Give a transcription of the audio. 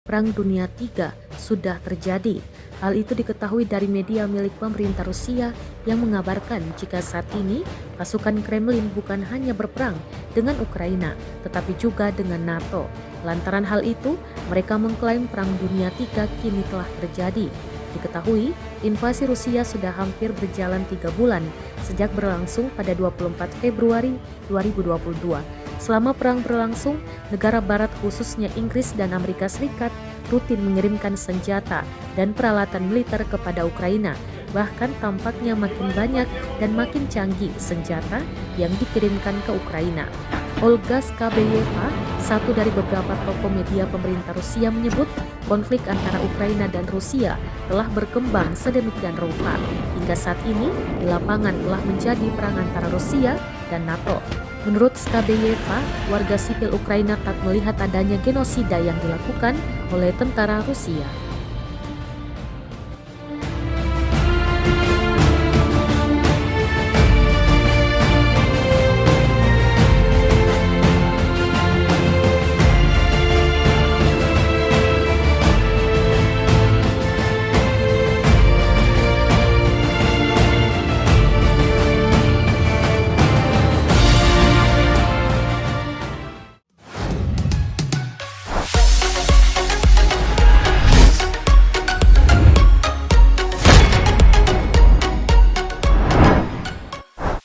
Perang Dunia III sudah terjadi. Hal itu diketahui dari media milik pemerintah Rusia yang mengabarkan jika saat ini pasukan Kremlin bukan hanya berperang dengan Ukraina, tetapi juga dengan NATO. Lantaran hal itu, mereka mengklaim Perang Dunia III kini telah terjadi. Diketahui, invasi Rusia sudah hampir berjalan 3 bulan sejak berlangsung pada 24 Februari 2022. Selama perang berlangsung, negara barat khususnya Inggris dan Amerika Serikat rutin mengirimkan senjata dan peralatan militer kepada Ukraina. Bahkan tampaknya makin banyak dan makin canggih senjata yang dikirimkan ke Ukraina. Olga Skabeyeva, satu dari beberapa tokoh media pemerintah Rusia, menyebut konflik antara Ukraina dan Rusia telah berkembang sedemikian rupa. Hingga saat ini, di lapangan telah menjadi perang antara Rusia dan NATO. Menurut Skabeyeva, warga sipil Ukraina tak melihat adanya genosida yang dilakukan oleh tentara Rusia.